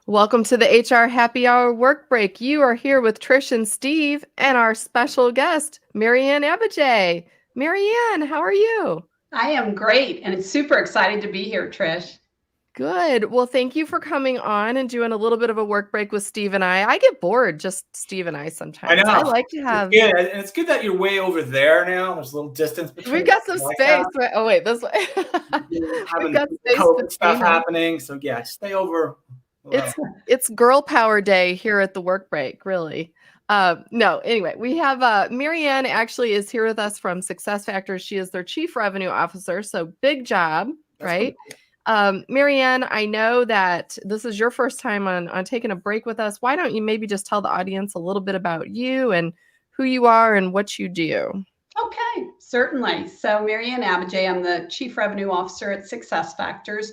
Welcome to the HR Happy Hour Work Break. You are here with Trish and Steve and our special guest, MaryAnn Abbajay. MaryAnn, how are you? I am great, and it's super excited to be here, Trish. Good. Well, thank you for coming on and doing a little bit of a work break with Steve and I. I get bored, just Steve and I I sometimes. I know. like to have. Yeah, and it's good that you're way over there now. There's a little distance between We've us. got some I like space. that. Oh, wait, this way. We've Having got space COVID stuff between us. happening. So yeah, stay over. It's girl power day here at the work break, really. No, anyway, we have MaryAnn actually is here with us from Success Factors. She is their chief revenue officer, so big job, right? MaryAnn, I know that this is your first time on taking a break with us. Why don't you maybe just tell the audience a little bit about you and who you are and what you do? Okay, certainly. So, MaryAnn Abbajay, I'm the Chief Revenue Officer at Success Factors.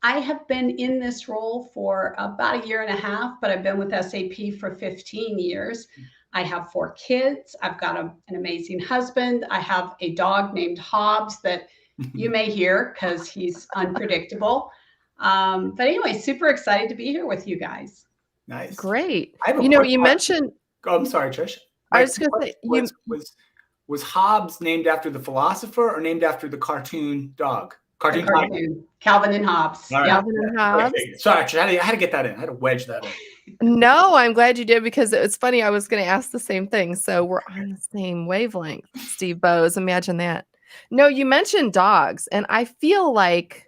I have been in this role for about a year and a half, but I've been with SAP for 15 years. I have 4 kids. I've got an amazing husband. I have a dog named Hobbs that you may hear because he's unpredictable. But anyway, super excited to be here with you guys. Nice. Great. I have You know, you mentioned. Oh, I'm sorry, Trish. I was going to say, was Hobbes named after the philosopher or named after the cartoon dog? Cartoon. Calvin and Hobbes. Right. Yeah. Calvin and Hobbes. Okay. Sorry, Trish, I had to get that in. I had to wedge that in. No, I'm glad you did because it's funny. I was going to ask the same thing. So we're on the same wavelength, Steve Bowes. Imagine that. No, you mentioned dogs, and I feel like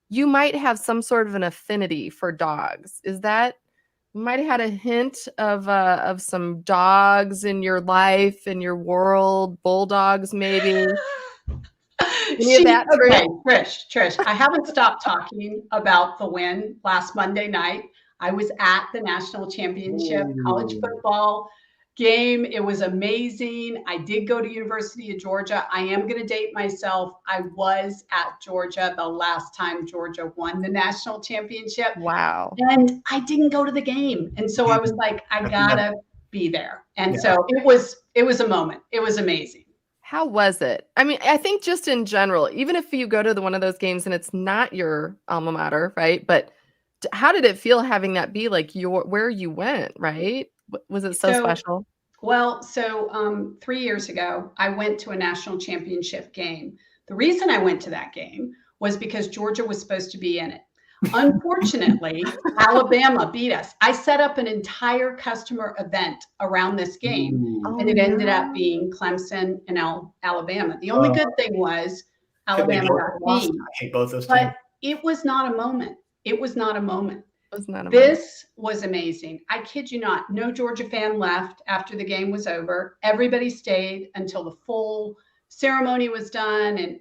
you might have some sort of an affinity for dogs. Is that you might have had a hint of some dogs in your life, in your world, bulldogs maybe? Okay, Trish, I haven't stopped talking about the win last Monday night. I was at the national championship college football game. It was amazing. I did go to University of Georgia. I am going to date myself. I was at Georgia the last time Georgia won the national championship. Wow. And I didn't go to the game. And so I was like, I gotta be there. And so it was a moment. It was amazing. How was it? I mean, I think just in general, even if you go to one of those games and it's not your alma mater, right? But how did it feel having that be like where you went, right? Was it so special? Well, so 3 years ago, I went to a national championship game. The reason I went to that game was because Georgia was supposed to be in it. Unfortunately, Alabama beat us. I set up an entire customer event around this game, and it ended up being Clemson and Alabama. The only good thing was Alabama got beat. I hate both those but it was not a moment. It was not a moment. This was amazing. I kid you not. No Georgia fan left after the game was over. Everybody stayed until the full ceremony was done, and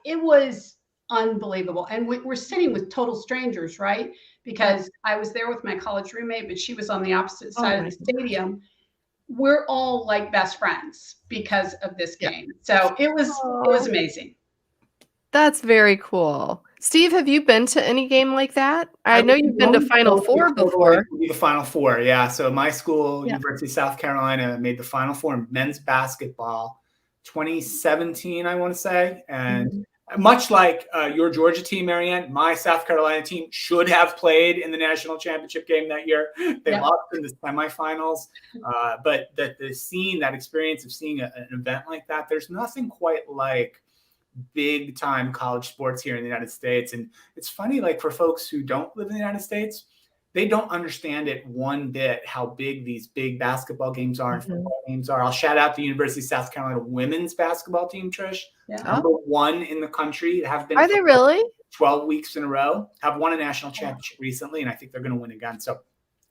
it was unbelievable. And we're sitting with total strangers, right? Because I was there with my college roommate, but she was on the opposite side of the stadium. We're all like best friends because of this game. So it was amazing. That's very cool. Steve, have you been to any game like that? I know you've been to Final Four before. The Final Four, yeah. So my school, University of South Carolina, made the Final Four in men's basketball, 2017, I want to say. And much like your Georgia team, MaryAnn, my South Carolina team should have played in the national championship game that year. They lost in the semifinals. But the scene, that experience of seeing an event like that, there's nothing quite like big time college sports here in the United States. And it's funny, like for folks who don't live in the United States, they don't understand it one bit how big these big basketball games are and football games are. I'll shout out the University of South Carolina women's basketball team, Trish. Number 1 in the country. Have been. Are they really? 12 weeks in a row. Have won a national championship recently, and I think they're going to win again. So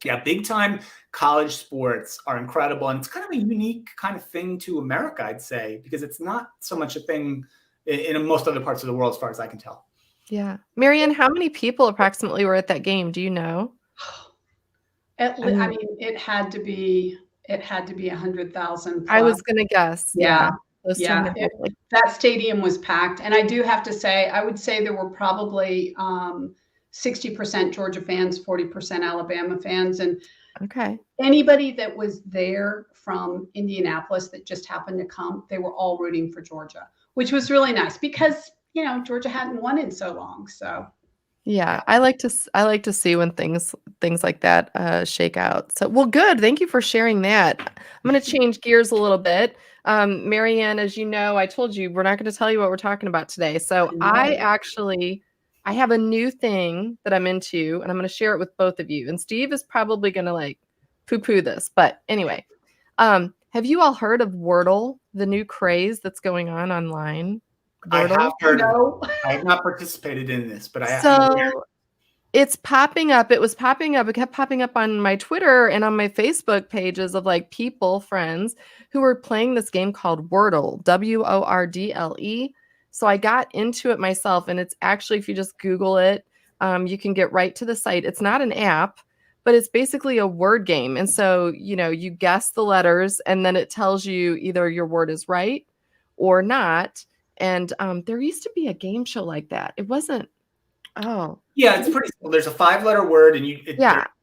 yeah, big time college sports are incredible. And it's kind of a unique kind of thing to America, I'd say, because it's not so much a thing in most other parts of the world, as far as I can tell. Yeah. MaryAnn, how many people approximately were at that game? Do you know? I mean, it had to be 100,000. I was going to guess. Yeah. That stadium was packed. And I do have to say, I would say there were probably 60% Georgia fans, 40% Alabama fans. And anybody that was there from Indianapolis that just happened to come, they were all rooting for Georgia, which was really nice because, Georgia hadn't won in so long. So Yeah, I like to see when things like that shake out. So, well, good. Thank you for sharing that. I'm going to change gears a little bit. MaryAnn, as you know, I told you we're not going to tell you what we're talking about today. So, I have a new thing that I'm into, and I'm going to share it with both of you. And Steve is probably going to like poo-poo this, but anyway, have you all heard of Wordle, the new craze that's going on online? I have Wordle? heard of it. I have not participated in this, but I'm aware. So it's popping up. It was popping up. It kept popping up on my Twitter and on my Facebook pages of like people, friends who were playing this game called Wordle, Wordle. So I got into it myself, and it's actually, if you just Google it, you can get right to the site. It's not an app, but it's basically a word game. And so, you guess the letters, and then it tells you either your word is right or not. And there used to be a game show like that. It wasn't. Oh. Yeah, it's pretty simple. There's a 5-letter word, and you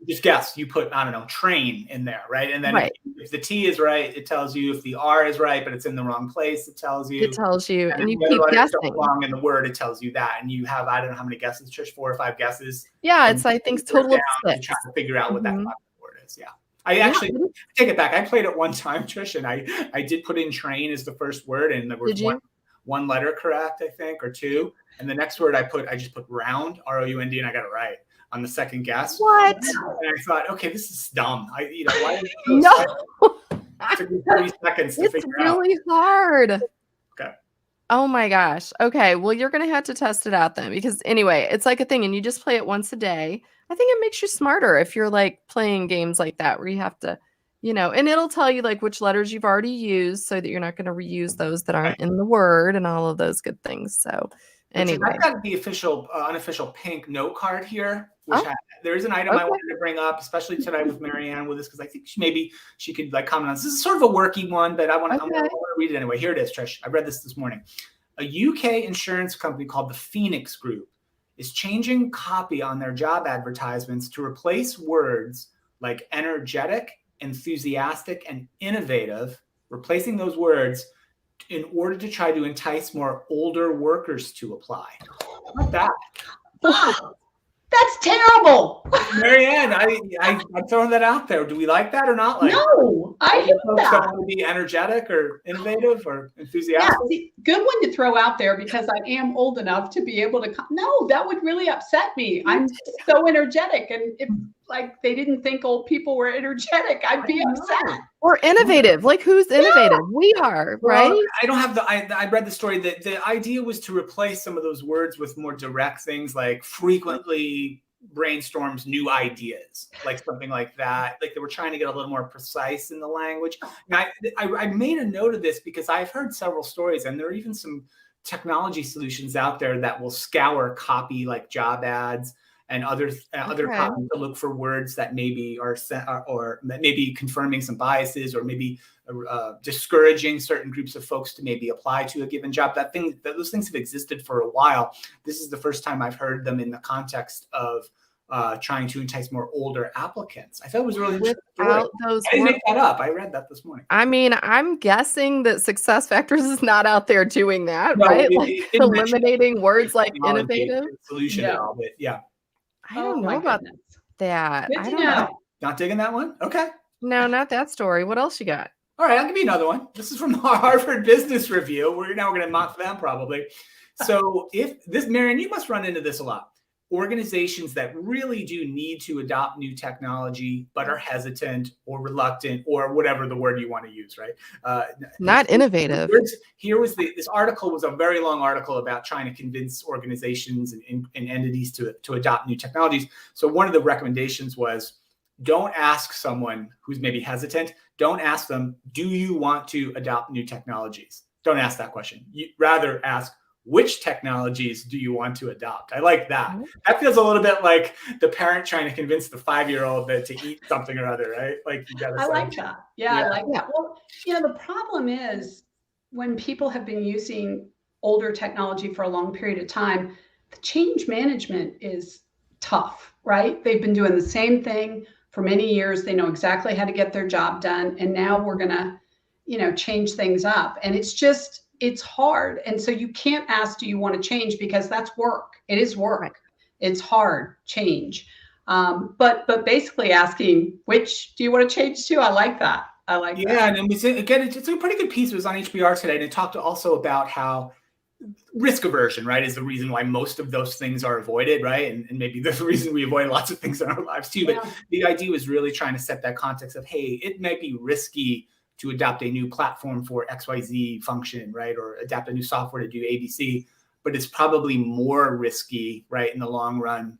just guess. You put, I don't know, train in there, right? And then if the T is right, it tells you. If the R is right, but it's in the wrong place, it tells you. And you keep guessing. Wrong in the word, it tells you that. And you have, I don't know how many guesses, Trish, 4 or 5 guesses. Yeah, it's, I think, total of 6. Trying to figure out what that word is. Yeah. I actually take it back. I played it one time, Trish, and I did put in train as the first word, and there was one letter correct, I think, or 2. And the next word I just put round, ROUND, and I got it right on the second guess. What? And I thought, okay, this is dumb. Why did it took me 30 seconds to figure out. It's really hard. Okay. Oh my gosh. Okay. Well, you're going to have to test it out then, because anyway, it's like a thing, and you just play it once a day. I think it makes you smarter if you're like playing games like that where you have to, and it'll tell you like which letters you've already used so that you're not going to reuse those that aren't in the word and all of those good things. So anyway, I've got the unofficial pink note card here, which there is an item I wanted to bring up, especially tonight with MaryAnn with this, because I think she could like comment on this. This is sort of a worky one, but I want to read it anyway. Here it is, Trish. I read this morning. A UK insurance company called the Phoenix Group is changing copy on their job advertisements to replace words like energetic, enthusiastic, and innovative, replacing those words in order to try to entice more older workers to apply. How about that? That's terrible. MaryAnn, I'm throwing that out there. Do we like that or not? No, I hate that. Don't want to be energetic or innovative or enthusiastic. Yeah, good one to throw out there, because I am old enough to be able to. No, that would really upset me. I'm so energetic, and if like they didn't think old people were energetic, I'd be upset. Or innovative. Like, who's innovative? We are, right? Well, I don't have I read the story that the idea was to replace some of those words with more direct things, like frequently brainstorms new ideas, like something like that. Like they were trying to get a little more precise in the language. And I made a note of this because I've heard several stories, and there are even some technology solutions out there that will scour copy, like job ads and other copy, to look for words that maybe are or maybe confirming some biases, or maybe discouraging certain groups of folks to maybe apply to a given job. Those things have existed for a while. This is the first time I've heard them in the context of trying to entice more older applicants. I thought it was really interesting. I didn't make that up. I read that this morning. I mean, I'm guessing that SuccessFactors is not out there doing that, right? Like eliminating words like innovative solution and all that. Yeah. I don't know about that. Good to know. Not digging that one? Okay. No, not that story. What else you got? All right, I'll give you another one. This is from the Harvard Business Review. We're going to mock them probably. So MaryAnn, you must run into this a lot. Organizations that really do need to adopt new technology, but are hesitant or reluctant, or whatever the word you want to use, right? Not innovative. Here was this article was a very long article about trying to convince organizations and entities to adopt new technologies. So one of the recommendations was, don't ask someone who's maybe hesitant. Don't ask them, do you want to adopt new technologies? Don't ask that question. You rather ask, which technologies do you want to adopt? I like that. That feels a little bit like the parent trying to convince the 5-year-old to eat something or other, right? Like you gotta. I like that. Yeah, I like that. Well, the problem is when people have been using older technology for a long period of time, the change management is tough, right? They've been doing the same thing for many years. They know exactly how to get their job done. And now we're going to, change things up. And it's hard. And so you can't ask, do you want to change? Because that's work. It is work. It's hard change. But basically asking, which do you want to change to? I like that. I like that. Yeah, and then again, it's a pretty good piece. It was on HBR today, and it talked also about how risk aversion, right, is the reason why most of those things are avoided, right? And maybe there's a reason we avoid lots of things in our lives too. But the idea was really trying to set that context of, hey, it might be risky to adopt a new platform for XYZ function, right? Or adapt a new software to do ABC, but it's probably more risky, right, in the long run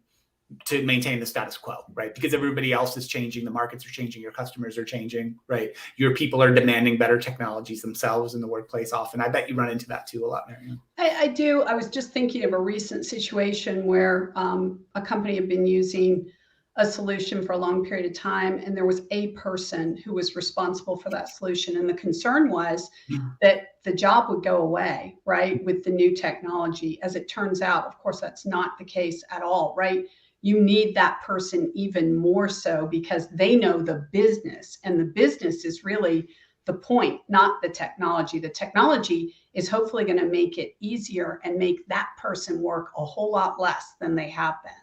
to maintain the status quo, right? Because everybody else is changing, the markets are changing, your customers are changing, right? Your people are demanding better technologies themselves in the workplace often. I bet you run into that too a lot, MaryAnn. I do. I was just thinking of a recent situation where a company had been using a solution for a long period of time, and there was a person who was responsible for that solution. And the concern was that the job would go away, right, with the new technology. As it turns out, of course, that's not the case at all, right? You need that person even more so because they know the business, and the business is really the point, not the technology. The technology is hopefully going to make it easier and make that person work a whole lot less than they have been.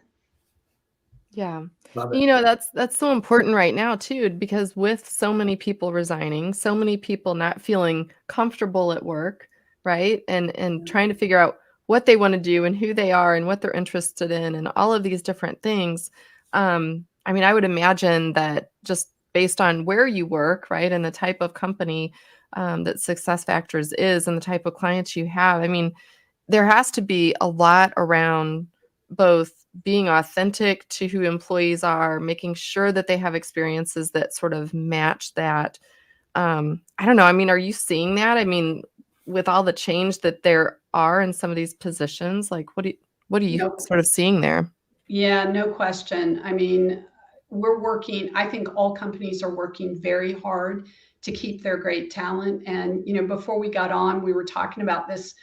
Yeah. Love it. You know, that's so important right now too, because with so many people resigning, so many people not feeling comfortable at work, right? And trying to figure out what they want to do and who they are and what they're interested in and all of these different things. I mean, I would imagine that just based on where you work, right, and the type of company that SuccessFactors is and the type of clients you have, I mean, there has to be a lot around both being authentic to who employees are, making sure that they have experiences that sort of match that. I don't know. I mean, are you seeing that? I mean, with all the change that there are in some of these positions, like what are you sort of seeing there? Yeah, no question. I mean, we're working, I think all companies are working very hard to keep their great talent. And, you know, before we got on, we were talking about this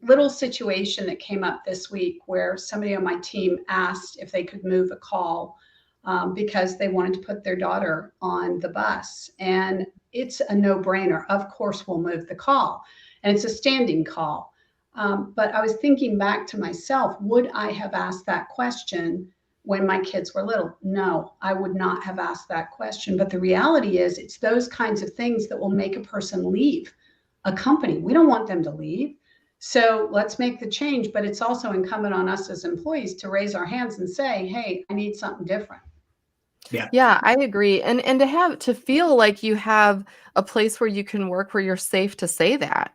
little situation that came up this week where somebody on my team asked if they could move a call because they wanted to put their daughter on the bus. And it's a no-brainer. Of course, we'll move the call. And it's a standing call. But I was thinking back to myself, would I have asked that question when my kids were little? No, I would not have asked that question. But the reality is it's those kinds of things that will make a person leave a company. We don't want them to leave. So let's make the change. But it's also incumbent on us as employees to raise our hands and say, hey, I need something different. Yeah, I agree. And to feel like you have a place where you can work where you're safe to say that,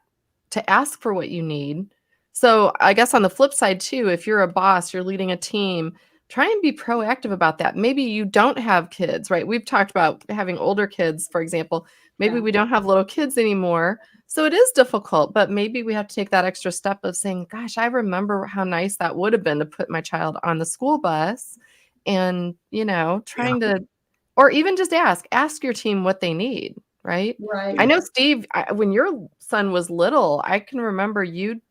to ask for what you need. So I guess on the flip side too, if you're a boss, you're leading a team, try and be proactive about that. Maybe you don't have kids, right? We've talked about having older kids, for example. Maybe we don't have little kids anymore. So it is difficult, but maybe we have to take that extra step of saying, gosh, I remember how nice that would have been to put my child on the school bus and, you know, trying to, or even just ask your team what they need, right? Right. I know, Steve, when your son was little, I can remember you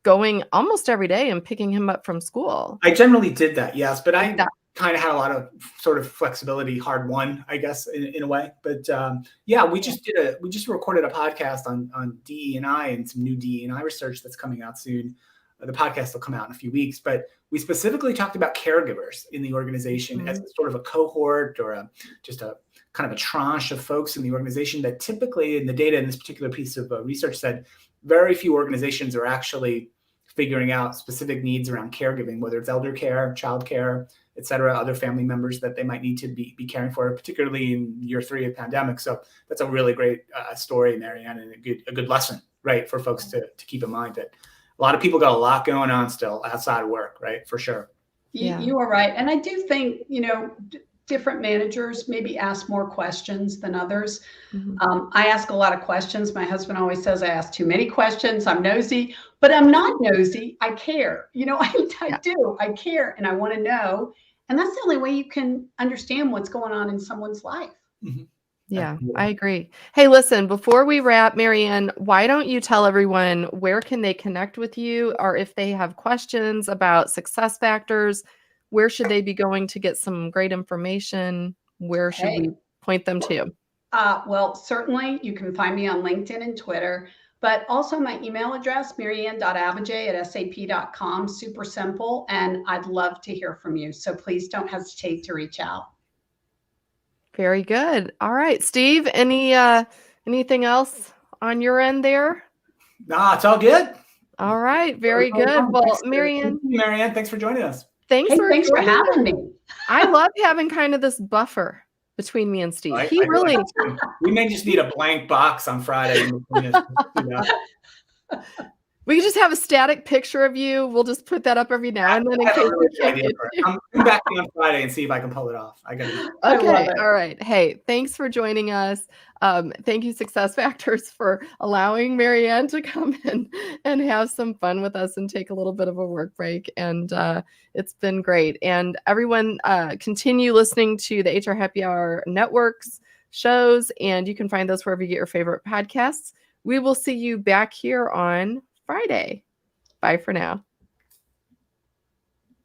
going almost every day and picking him up from school. I generally did that, yes, but I kind of had a lot of sort of flexibility, hard won, I guess, in a way. But yeah, we just recorded a podcast on DE&I and some new DE&I research that's coming out soon. The podcast will come out in a few weeks, but we specifically talked about caregivers in the organization as sort of a cohort or just a kind of a tranche of folks in the organization that typically, in the data in this particular piece of research said, very few organizations are actually figuring out specific needs around caregiving, whether it's elder care, child care, et cetera, other family members that they might need to be caring for, particularly in year 3 of pandemic. So that's a really great story, MaryAnn, and a good lesson, right, for folks to keep in mind that a lot of people got a lot going on still outside of work, right, for sure. You are right. And I do think, you know, different managers maybe ask more questions than others. I ask a lot of questions. My husband always says I ask too many questions. I'm nosy, but I'm not nosy. I care. You know, I do. I care and I want to know. And that's the only way you can understand what's going on in someone's life. Yeah, I agree. Hey, listen, before we wrap, MaryAnn, why don't you tell everyone where can they connect with you, or if they have questions about SuccessFactors, where should they be going to get some great information? Where should we point them to? Well, certainly you can find me on LinkedIn and Twitter. But also my email address, MaryAnn.Abbajay@sap.com, super simple. And I'd love to hear from you. So please don't hesitate to reach out. Very good. All right, Steve, anything else on your end there? Nah, it's all good. All right, very good. Well, MaryAnn, thanks for joining us. Thanks for having me. I love having kind of this buffer between me and Steve. We may just need a blank box on Friday. We can just have a static picture of you. We'll just put that up every now and then. I'm back on Friday and see if I can pull it off. Okay. All right. Hey, thanks for joining us. Thank you, Success Factors, for allowing MaryAnn to come in and have some fun with us and take a little bit of a work break. And it's been great. And everyone, continue listening to the HR Happy Hour Network's shows, and you can find those wherever you get your favorite podcasts. We will see you back here on Friday. Bye for now.